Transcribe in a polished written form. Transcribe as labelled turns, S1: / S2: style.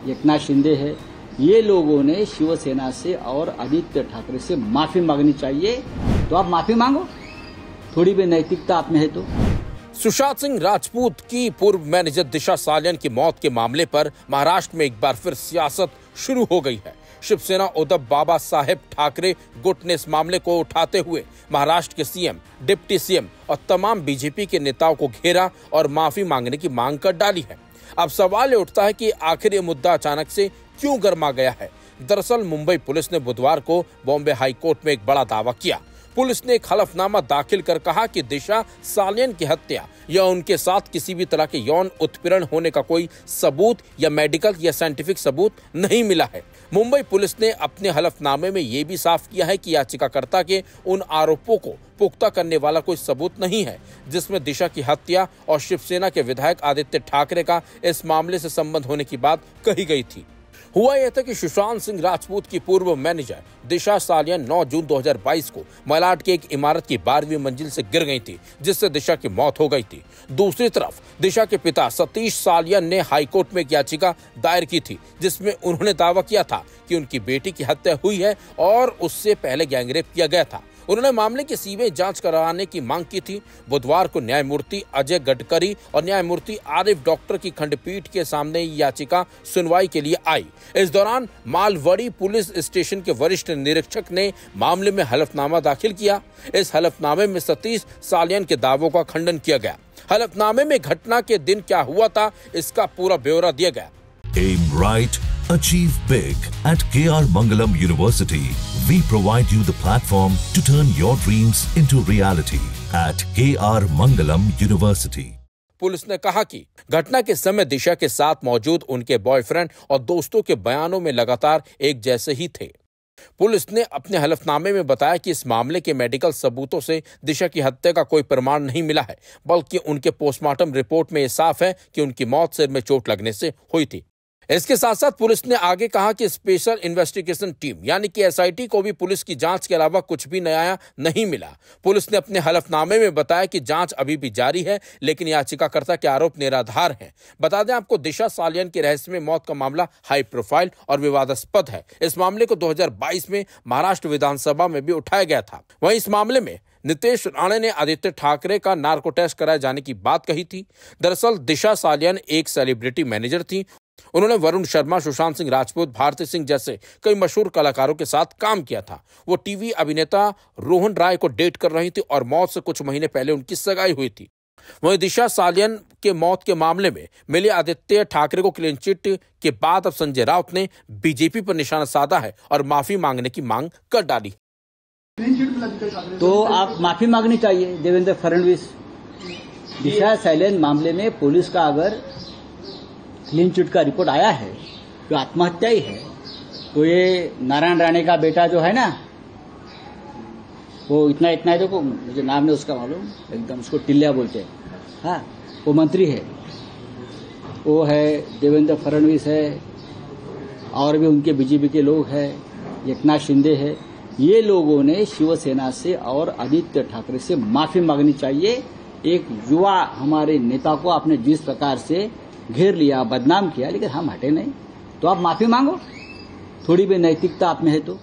S1: एकनाथ शिंदे है, ये लोगों ने शिवसेना से और आदित्य ठाकरे से माफी मांगनी चाहिए। तो आप माफी मांगो, थोड़ी भी नैतिकता आप में है तो।
S2: सुशांत सिंह राजपूत की पूर्व मैनेजर दिशा सालियन की मौत के मामले पर महाराष्ट्र में एक बार फिर सियासत शुरू हो गई है। शिवसेना उद्धव बाबा साहेब ठाकरे गुट ने इस मामले को उठाते हुए महाराष्ट्र के सीएम, डिप्टी सीएम और तमाम बीजेपी के नेताओं को घेरा और माफी मांगने की मांग कर डाली है। अब सवाल ये उठता है कि आखिर ये मुद्दा अचानक से क्यों गर्मा गया है। दरअसल मुंबई पुलिस ने बुधवार को बॉम्बे हाई कोर्ट में एक बड़ा दावा किया। पुलिस ने एक हलफनामा दाखिल कर कहा कि दिशा सालियन की हत्या या उनके साथ किसी भी तरह के यौन उत्पीड़न होने का कोई सबूत या मेडिकल या साइंटिफिक सबूत नहीं मिला है। मुंबई पुलिस ने अपने हलफनामे में यह भी साफ किया है कि याचिकाकर्ता के उन आरोपों को पुख्ता करने वाला कोई सबूत नहीं है जिसमें दिशा की हत्या और शिवसेना के विधायक आदित्य ठाकरे का इस मामले से संबंध होने की बात कही गई थी। हुआ यह था कि सुशांत सिंह राजपूत की पूर्व मैनेजर दिशा सालियन 9 जून 2022 को मलाड की एक इमारत की 12वीं मंजिल से गिर गई थी, जिससे दिशा की मौत हो गई थी। दूसरी तरफ दिशा के पिता सतीश सालियन ने हाईकोर्ट में एक याचिका दायर की थी, जिसमें उन्होंने दावा किया था कि उनकी बेटी की हत्या हुई है और उससे पहले गैंगरेप किया गया था। उन्होंने मामले की सीबीआई जांच कराने की मांग की थी। बुधवार को न्यायमूर्ति अजय गडकरी और न्यायमूर्ति आरिफ डॉक्टर की खंडपीठ के सामने याचिका सुनवाई के लिए आई। इस दौरान मालवड़ी पुलिस स्टेशन के वरिष्ठ निरीक्षक ने मामले में हलफनामा दाखिल किया। इस हलफनामे में सतीश सालियन के दावों का खंडन किया गया। हलफनामे में घटना के दिन क्या हुआ था, इसका पूरा ब्यौरा दिया गया।
S3: Aim right, achieve big. At KR Mangalam University, we provide you the platform to turn your dreams into reality. At KR Mangalam University.
S2: Police ने कहा कि घटना के समय दिशा के साथ मौजूद उनके बॉयफ्रेंड और दोस्तों के बयानों में लगातार एक जैसे ही थे। पुलिस ने अपने हलफनामे में बताया कि इस मामले के मेडिकल सबूतों से दिशा की हत्या का कोई प्रमाण नहीं मिला है, बल्कि उनके पोस्टमार्टम रिपोर्ट में यह साफ है कि उनकी मौत सिर में चोट लगने से हुई थी। इसके साथ साथ पुलिस ने आगे कहा कि स्पेशल इन्वेस्टिगेशन टीम यानी कि एसआईटी को भी पुलिस की जांच के अलावा कुछ भी नया नहीं मिला। पुलिस ने अपने हलफनामे में बताया कि जांच अभी भी जारी है, लेकिन याचिकाकर्ता के आरोप निराधार हैं। बता दें आपको, दिशा सालियन की रहस्यमय मौत का मामला हाई प्रोफाइल और विवादास्पद है। इस मामले को 2022 में महाराष्ट्र विधानसभा में भी उठाया गया था। वहीं इस मामले में नीतीश राणे ने आदित्य ठाकरे का नार्को टेस्ट कराए जाने की बात कही थी। दरअसल दिशा सालियन एक सेलिब्रिटी मैनेजर थी। उन्होंने वरुण शर्मा, सुशांत सिंह राजपूत, भारती सिंह जैसे कई मशहूर कलाकारों के साथ काम किया था। वो टीवी अभिनेता रोहन राय को डेट कर रही थी और मौत से कुछ महीने पहले उनकी सगाई हुई थी। वहीं दिशा सालियन के मौत के मामले में मिले आदित्य ठाकरे को क्लीन चिट के बाद अब संजय राउत ने बीजेपी पर निशाना साधा है और माफी मांगने की मांग कर डाली।
S1: तो आप माफी मांगनी चाहिए देवेंद्र फडणवीस। दिशा सालियन मामले में पुलिस का अगर क्लीन चिट का रिपोर्ट आया है जो आत्महत्या ही है, तो ये नारायण राणे का बेटा जो है ना, वो इतना है, देखो मुझे नाम नहीं उसका मालूम, एकदम उसको टिल्लिया बोलते हैं, हाँ, वो मंत्री है, वो है देवेंद्र फडणवीस है, और भी उनके बीजेपी के लोग हैं, एकनाथ शिंदे है। ये लोगों ने शिवसेना से और आदित्य ठाकरे से माफी मांगनी चाहिए। एक युवा हमारे नेता को आपने जिस प्रकार से घेर लिया, बदनाम किया, लेकिन हम हटे नहीं, तो आप माफी मांगो, थोड़ी भी नैतिकता आप में है तो।